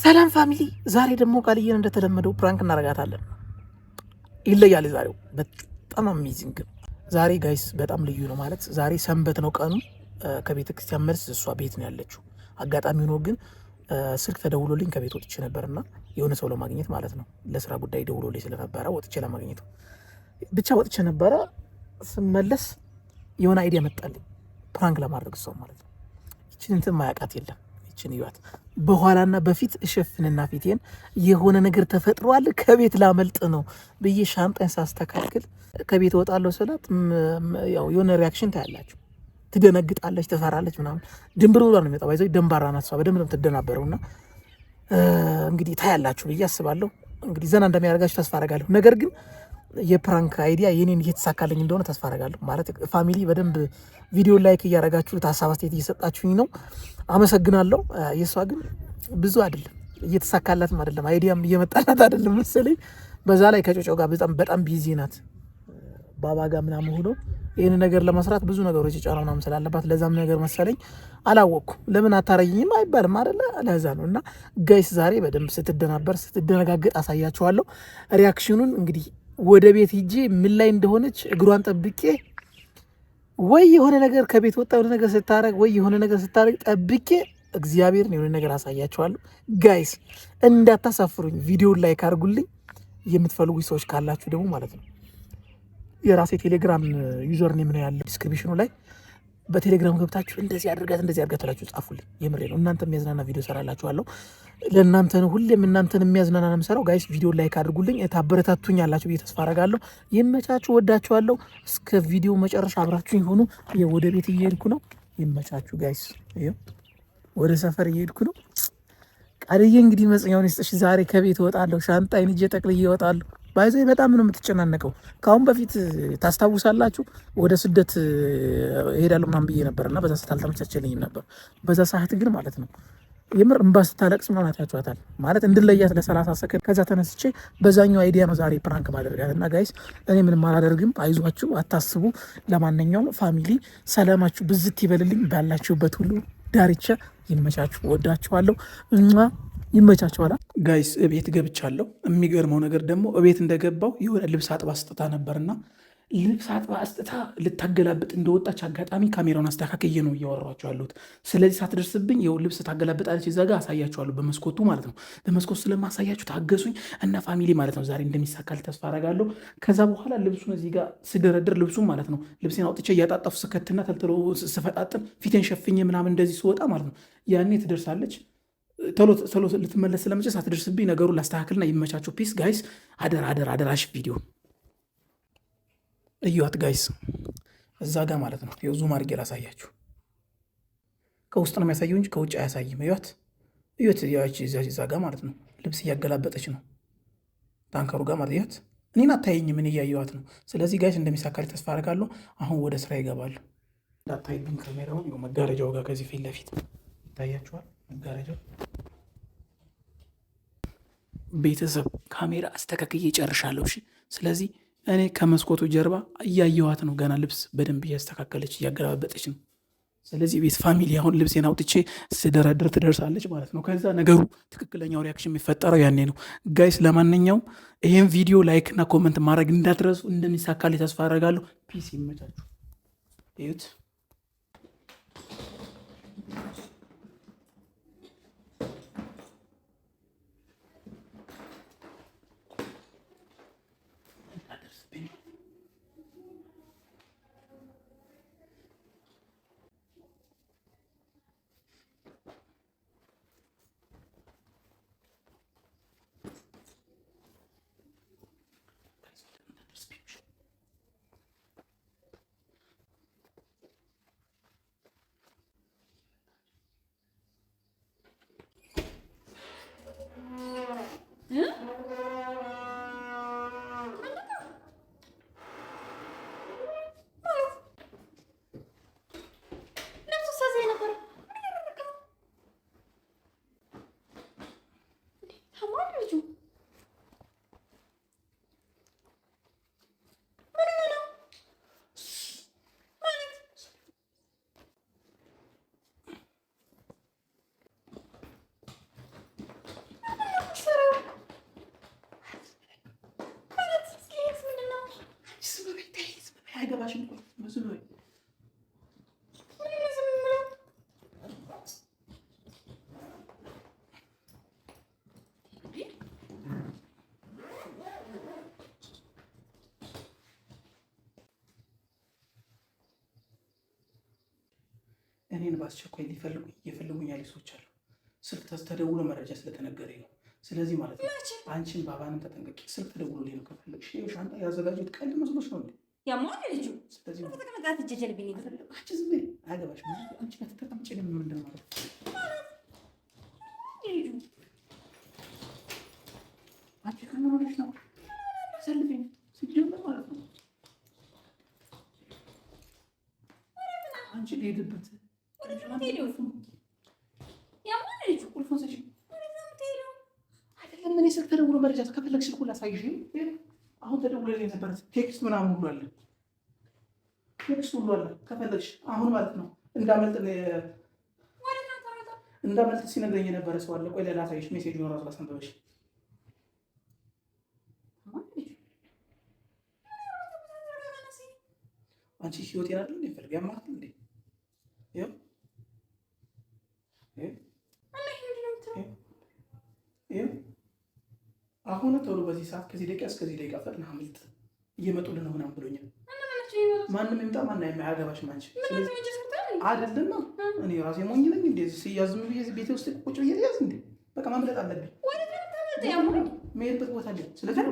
ሰላም ፋሚሊ፣ ዛሬ ደግሞ ቃልዬን እንደተለመደው ፕራንክ እናረጋታለን። ይለያል። ዛሬው በጣም አሜዚንግ። ዛሬ ጋይስ በጣም ልዩ ነው። ማለት ዛሬ ሰንበት ነው ቀኑ። ከቤተ ክርስቲያን መልስ እሷ ቤት ነው ያለችው። አጋጣሚ ሆኖ ግን ስልክ ተደውሎልኝ ከቤት ወጥቼ ነበርና የሆነ ሰው ለማግኘት ማለት ነው ለስራ ጉዳይ ደውሎልኝ ስለነበረ ወጥቼ ለማግኘት ብቻ ወጥቼ ነበረ። ስመለስ የሆነ አይዲያ መጣልኝ ፕራንክ ለማድረግ ሰው ማለት ነው። ይችን እንትን ማያውቃት የለም። ይችን ይዋት በኋላና በፊት እሸፍንና ፊቴን የሆነ ነገር ተፈጥሯል ከቤት ላመልጥ ነው ብዬ ሻንጣን ሳስተካክል ከቤት እወጣለሁ ስላት ያው የሆነ ሪያክሽን ታያላችሁ። ትደነግጣለች፣ ትፈራለች ምናምን። ድንብር ብሏ ነው የሚመጣው። ባይዘው ደንባራ ናት እሷ። በደንብ ነው የምትደናበረውና እንግዲህ ታያላችሁ ብዬ አስባለሁ። እንግዲህ ዘና እንደሚያደርጋችሁ ተስፋ አደርጋለሁ። ነገር ግን የፕራንክ አይዲያ የኔን እየተሳካልኝ እንደሆነ ተስፋ አደርጋለሁ። ማለት ፋሚሊ በደንብ ቪዲዮ ላይክ እያደረጋችሁ ሀሳብ አስተያየት እየሰጣችሁኝ ነው፣ አመሰግናለሁ። የእሷ ግን ብዙ አይደለም፣ እየተሳካላትም አይደለም፣ አይዲያም እየመጣላት አይደለም መሰለኝ። በዛ ላይ ከጮጮ ጋር በጣም ቢዚ ናት። ባባ ጋር ምናምን ሆኖ ይህን ነገር ለመስራት ብዙ ነገሮች የጫና ምናምን ስላለባት ለዛም ነገር መሰለኝ አላወቅኩም። ለምን አታረይኝም አይባልም አይደለ? ለዛ ነው። እና ጋይስ ዛሬ በደንብ ስትደነጋገጥ አሳያችኋለሁ። ሪያክሽኑን እንግዲህ ወደ ቤት ሂጄ ምን ላይ እንደሆነች እግሯን ጠብቄ ወይ የሆነ ነገር ከቤት ወጣ የሆነ ነገር ስታረግ ወይ የሆነ ነገር ስታረግ ጠብቄ እግዚአብሔርን የሆነ ነገር አሳያችኋለሁ። ጋይስ እንዳታሳፍሩኝ፣ ቪዲዮን ላይክ አድርጉልኝ። የምትፈልጉ ሰዎች ካላችሁ ደግሞ ማለት ነው የራሴ ቴሌግራም ዩዘር ኔም ነው ያለው ዲስክሪፕሽኑ ላይ። በቴሌግራም ገብታችሁ እንደዚህ አድርጋት ትላችሁ ጻፉልኝ። የምሬ ነው። እናንተ የሚያዝናና ቪዲዮ ሰራላችኋለሁ። ለእናንተ ነው ሁሌም እናንተን የሚያዝናና ነው የምሰራው። ጋይስ ቪዲዮ ላይክ አድርጉልኝ። ታበረታቱኝ ያላችሁ ብዬ ተስፋ አደርጋለሁ። ይመቻችሁ፣ ወዳችኋለሁ። እስከ ቪዲዮ መጨረሻ አብራችሁኝ ሆኑ። ወደ ቤት እየሄድኩ ነው። ይመቻችሁ ጋይስ። ወደ ሰፈር እየሄድኩ ነው። ቃልዬ እንግዲህ መጽኛውን ይስጥሽ። ዛሬ ከቤት እወጣለሁ። ሻንጣዬን ይዤ ጠቅልዬ እወጣለሁ። ባይዘ በጣም ነው የምትጨናነቀው። ከአሁን በፊት ታስታውሳላችሁ ወደ ስደት እሄዳለሁ ምናምን ብዬ ነበር እና በዛ ሰዓት አልተመቻቸልኝም ነበር። በዛ ሰዓት ግን ማለት ነው የምር እንባ ስታለቅስ ምናምን አይታችኋታል። ማለት እንድለያት ለ30 ሰከንድ ከዛ ተነስቼ በዛኛው አይዲያ ነው ዛሬ ፕራንክ ማድረጋት። እና ጋይስ እኔ ምንም አላደርግም፣ አይዟችሁ፣ አታስቡ። ለማንኛውም ፋሚሊ ሰላማችሁ ብዝት ይበልልኝ ባላችሁበት ሁሉ ዳርቻ። ይመቻችሁ፣ ወዳችኋለሁ። ይመቻችኋል ጋይስ። እቤት ገብቻለሁ። የሚገርመው ነገር ደግሞ እቤት እንደገባው የሆነ ልብስ አጥባ አስጥታ ነበርና ልብስ አጥባ አስጥታ ልታገላብጥ እንደወጣች አጋጣሚ ካሜራውን አስተካክዬ ነው እያወራኋቸው ያለሁት። ስለዚህ ሳትደርስብኝ ይኸው ልብስ ታገላብጣለች። እዛ ጋር አሳያችኋለሁ በመስኮቱ ማለት ነው። በመስኮቱ ስለማሳያችሁ ታገሱኝ እና ፋሚሊ ማለት ነው። ዛሬ እንደሚሳካል ተስፋ አደርጋለሁ። ከዛ በኋላ ልብሱን እዚህ ጋር ስደረድር ልብሱን ማለት ነው ልብሴን አውጥቼ እያጣጣፉ ስከትና ተልትሎ ስፈጣጥን ፊቴን ሸፍኜ ምናምን እንደዚህ ስወጣ ማለት ነው ያኔ ትደርሳለች። ቶሎ ልትመለስ ስለመጨስ አትደርስብኝ። ነገሩን ላስተካክልና ይመቻችሁ። ፒስ ጋይስ። አደራሽ ቪዲዮ እዩት ጋይስ። እዛ ጋር ማለት ነው ዙም አድርጌ ላሳያችሁ። ከውስጥ ነው የሚያሳየው እንጂ ከውጭ አያሳይም። እዩት እዛ ጋር ማለት ነው ልብስ እያገላበጠች ነው ታንከሩ ጋር ማለት እዩት። እኔን አታየኝም፣ ምን እያየዋት ነው። ስለዚህ ጋይስ እንደሚሳካል ተስፋ አደርጋለሁ። አሁን ወደ ስራ ይገባሉ። እንዳታይብኝ ካሜራውን መጋረጃው ጋር ከዚህ ፊት ለፊት ይታያችኋል። መጋረጃው ቤተሰብ ካሜራ አስተካክዬ ጨርሻለሁ። እሺ፣ ስለዚህ እኔ ከመስኮቱ ጀርባ እያየኋት ነው። ገና ልብስ በደንብ እያስተካከለች እያገላበጠች ነው። ስለዚህ ቤት ፋሚሊ አሁን ልብሴን አውጥቼ ስደረድር ትደርሳለች ማለት ነው። ከዛ ነገሩ ትክክለኛው ሪያክሽን የሚፈጠረው ያኔ ነው ጋይስ። ለማንኛውም ይህን ቪዲዮ ላይክ እና ኮመንት ማድረግ እንዳትረሱ። እንደሚሳካልኝ ተስፋ አደርጋለሁ። ፒስ፣ ይመቻችሁ። እዩት። አይገባሽም እኮ መስሎ እኔን በአስቸኳይ እየፈልጉኝ ያሉ ሰዎች አሉ። ስልክ ተደውሎ መረጃ ስለተነገረኝ ነው። ስለዚህ ማለት ነው አንቺን ባባንም ተጠንቀቂ። ስልክ ተደውሎልኝ ነው። ከፈለግሽ ሻንጣ ያዘጋጁት ቀልድ መስሎሽ ነው እንዴ? ያማን ልጁ ስለዚህ ተቀመጣት ጀጀልብኝ አንቺ ዝም በይ አያገባሽም። አንቺ ተቀምጪ ነው ምንድን ነው ማለት ልጁ አንቺ ከምን ሆነሽ ነው? ሰልፈኝ ሲጀምር ማለት ነው አንቺ ልሄድበት አይደለም። እኔ ስልክ ተደውሎ መረጃ ከፈለግሽ ስልኩን ላሳይሽ። አሁን ተደውሎልኝ ነበር። ቴክስት ምናምን ሁሉ አለ፣ ቴክስት ሁሉ አለ። ከፈለግሽ አሁን ማለት ነው እንዳመልጥ ሲነግረኝ የነበረ ሰው አለ። ቆይ ላሳይሽ። ሜሴጅ ነው ራሱ ላስነበበሽ። አንቺ ህይወቴን አይደል እንዴ ፈልግ ያማት እንዴ አሁን ቶሎ በዚህ ሰዓት ከዚህ ደቂቃ እስከዚህ ደቂቃ ፈጥነህ አምልጥ፣ እየመጡልን ነው ምናምን ብሎኛል። ማንም ይምጣ ማንም አያገባሽም አንቺ አይደለም። እኔ ራሴ ሞኝ ነኝ እንዴ? ሲያዝም ብዬ ቤቴ ውስጥ ቁጭ ብዬ ያዝ እንዴ? በቃ ማምለጥ አለብኝ። መሄድበት ቦታ አለ። ስለዚህ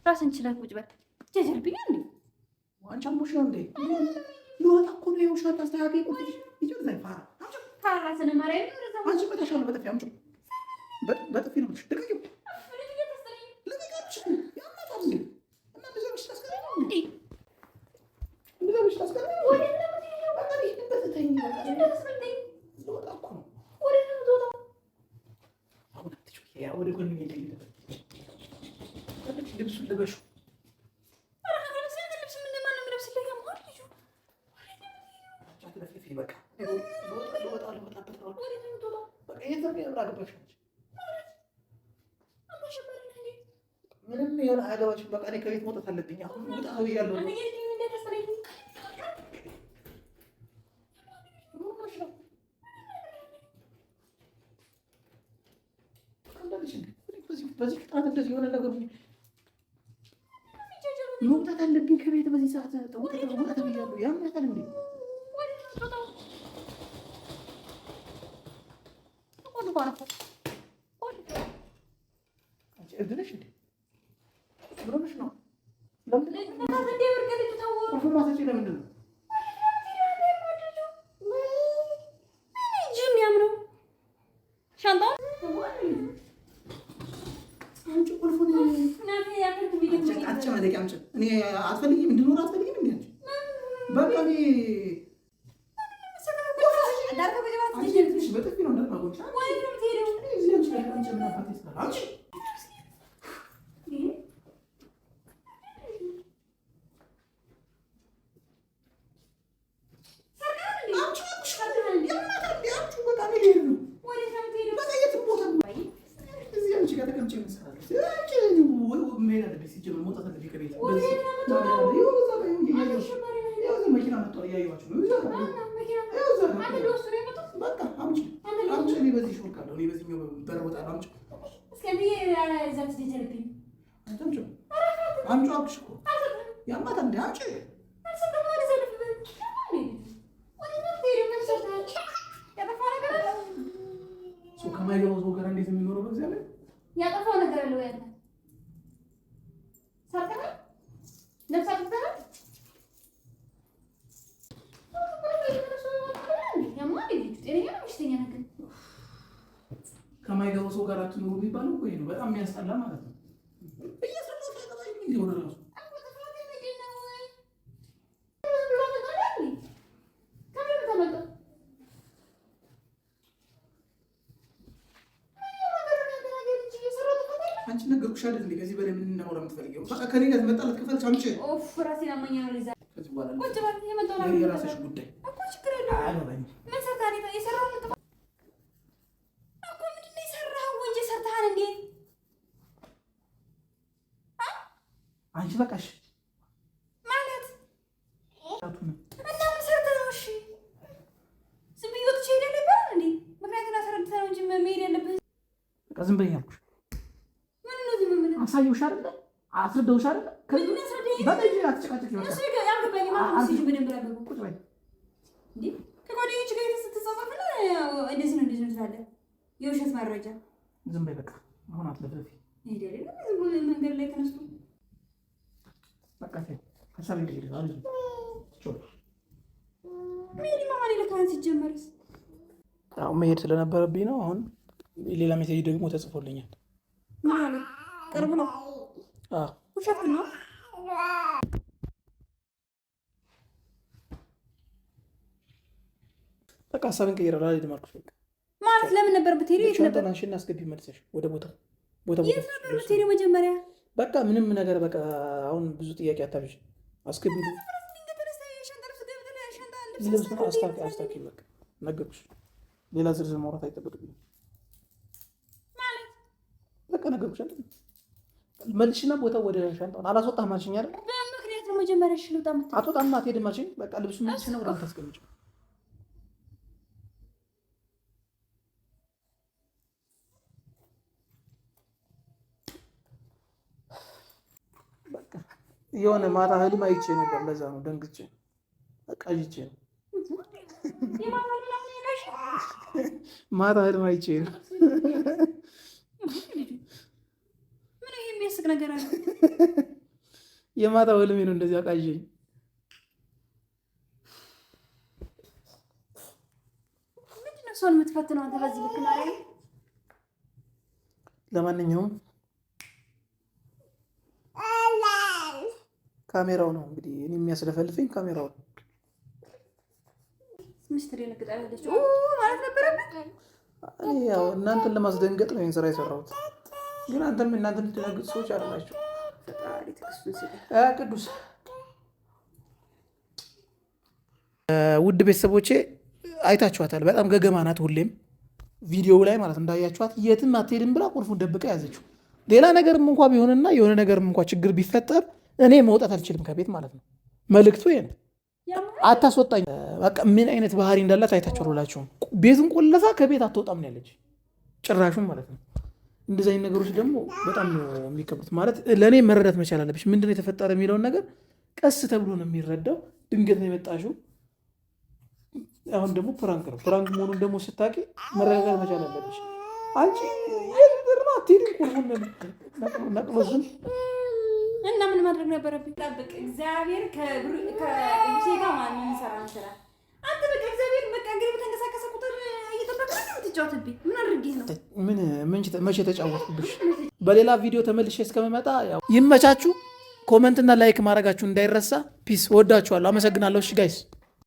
ራስን ችለህ ቁጭ በል። ጀጀልብኝ እንዴ? አንቺ አሞሽ ነው እንዴ? ልወጣ እኮ ነው። የውሻት አስተካካይ ቁጭ ይጀምራል። ራስን ማርያም ነው። አንቺ በታሻለ በጥፊ አምጪው፣ በጥፊ ነው ልቀቂው። ልብሱን ልበሹ ምንም የሆነ አያገባችም። በቃ እኔ ከቤት መውጣት አለብኝ። አሁን ውጣ ብያለሁ። በዚህ ፍጥነት እንደዚህ የሆነ ነገር መውጣት አለብኝ ከቤት በዚህ ሰዓት። ውጣ ብያለሁ። ያምናታል እንዴ? እብድነሽ እንዴ? ብሎሽ ነው? ቁልፍ ማሰጪ ለምንድን ነው? አትፈልጊም? እንድኖር አትፈልጊም? እንዴ በቃ በጥፊ ነው እንዳትማጎቻ መኪና መጥቷል። እያየኋቸው ነው። በዚህ ሾልካለሁ። በዚህኛው በር እወጣለሁ። አምጪው አልኩሽ እኮ ያማታል እንደ አምጪ ከማይገባው ሰው ጋር እንዴት የሚኖረው? በእግዚአብሔር ያጠፋው ነገር አለ ወይ? ሰርተናል ነፍሳችንን ከማይገባው ሰው ጋር አትኖሩ የሚባለው እኮ ይሄ ነው። በጣም የሚያስጠላ ማለት ነው። አንቺ ነገርኩሽ አይደል እንዴ? ከዚህ በላይ ምን እናወራ የምትፈልጊው? በቃ ከኔ ጋር ትመጣላት ከፈልሽ አምጪ። ኦፍ ራሴን አመኛ ነው ለዛ ከዚህ በኋላ ቁጭ በል። የመጣው ነው የራስሽ ጉዳይ እኮ ችግር የለውም። አይሆንም ምን ሰርታኔ የሰራው እኮ ምንድን ነው የሰራው? ወንጀል ሰርተሃል እንዴ? አንቺ በቃሽ ማለት እና ምን ሰርተህ ነው? እሺ ዝም ብዬ ወጥቼ ሄደ ነበር እንዴ? ምክንያቱም አስረድተህ ነው እንጂ መሄድ ያለብህ። በቃ ዝም በይኝ አልኩሽ። ምን ነው ዝም ብለህ? አሳየሁሽ አይደለ? አስረዳሁሽ አይደለ? ምን አስረዳኝ? በቃ ይሄ አትጨቃጨቂ። በቃ እሱ ያልገባኝ ማለት ነው። በደንብ ነበር ቁጭ በይ እንዴ። ከጓደኞች ጋር ስትጻጻፍና እንደዚህ ነው ትላለህ። የውሸት መረጃ። ዝም በይ በቃ አሁን አትለፍለፊ። ሄደ አይደለ? ዝም ብሎ መንገድ ላይ ተነስቶ በቃ ሀሳብ ይቀይር አለ ሜሪ ማማሌ ለካን ሲጀመርስ አሁን መሄድ ስለነበረብኝ ነው። አሁን ሌላ ሜሴጅ ደግሞ ተጽፎልኛል። ማለት ቅርብ ነው። አዎ ውሸት ነው። በቃ ሀሳብን ቀይራለሁ አልሄድም አልኩሽ። በቃ ማለት ለምን ነበር ብትሄዱ? የት ነበር? አንቺን አስገቢ መልሰሽ ወደ ቦታው የት ነበር ብትሄዱ? መጀመሪያ በቃ ምንም ነገር በቃ አሁን ብዙ ጥያቄ አታብዥ። አስገቢ ልብስ አስታኪ በቃ ነገርኩሽ። ሌላ ዝርዝር ማውራት አይጠበቅብኝም። በቃ ነገርኩሽ አይደል? መልሽና ቦታው ወደ ሻንጣውን አላስወጣህም አልሽኝ አይደል? በምክንያት ነው መጀመሪያ እሺ ልውጣ የምትለው። አትወጣም አትሄድም አልሽኝ። በቃ ልብሱ መልሽና ወደ ታስቀምጪው። በቃ የሆነ ማታ ህልም አይቼ ነበር። ለዛ ነው ደንግጬ በቃ ይቼ ነው ማታ ህልም አይቼ ነው። ምን ይሄ የሚያስቅ ነገር አለ? የማታ ህልሜ ነው እንደዚህ አቃዠኝ። ምንድን ነው ሰውን የምትፈትነው አንተ በዚህ ልክ ነው? ለማንኛውም ካሜራው ነው እንግዲህ እኔ የሚያስለፈልፈኝ ካሜራው ነው። ሚስትር የነገጣለች ማለት ነበረብኝ። ያው እናንተን ለማስደንገጥ ነው ይሄን ስራ የሰራሁት። ግን እናንተን የምትደነግጡ ሰዎች አይደላችሁ። ቅዱስ ውድ ቤተሰቦቼ አይታችኋታል። በጣም ገገማ ናት። ሁሌም ቪዲዮው ላይ ማለት እንዳያችኋት የትም አትሄድም ብላ ቁልፉን ደብቃ ያዘችው። ሌላ ነገርም እንኳ ቢሆንና የሆነ ነገርም እንኳ ችግር ቢፈጠር እኔ መውጣት አልችልም ከቤት ማለት ነው። መልእክቱ ይሄ ነው። አታስወጣኝ። በቃ ምን አይነት ባህሪ እንዳላት አይታችሁ ሁላችሁም። ቤቱን ቆልፋ ከቤት አትወጣም ነው ያለች ጭራሹን ማለት ነው። እንደዚህ አይነት ነገሮች ደግሞ በጣም ነው የሚከብዱት። ማለት ለእኔ መረዳት መቻል አለብሽ። ምንድን ነው የተፈጠረ የሚለውን ነገር ቀስ ተብሎ ነው የሚረዳው። ድንገት ነው የመጣሽው። አሁን ደግሞ ፕራንክ ነው። ፕራንክ መሆኑን ደግሞ ስታውቂ መረጋጋት መቻል አለብሽ። አንቺ የድርማ አትሄድም ቁልፉን ነቅሎ ዝም እና ምን ማድረግ ነበረብኝ? ጠብቅ እግዚአብሔር ከቅዱሴ ጋር ማን የሚሰራ ስራ አንተ በቃ እግዚአብሔር በቃ እንግዲህ በተንቀሳቀሰ ቁጥር እየጠበቅህ ነው የምትጫወትብኝ። ምን አድርጌህ ነው? መቼ ተጫወትኩብሽ? በሌላ ቪዲዮ ተመልሼ እስከመመጣ ያው ይመቻችሁ። ኮመንትና ላይክ ማድረጋችሁ እንዳይረሳ። ፒስ። ወዳችኋለሁ። አመሰግናለሁ። እሺ ጋይስ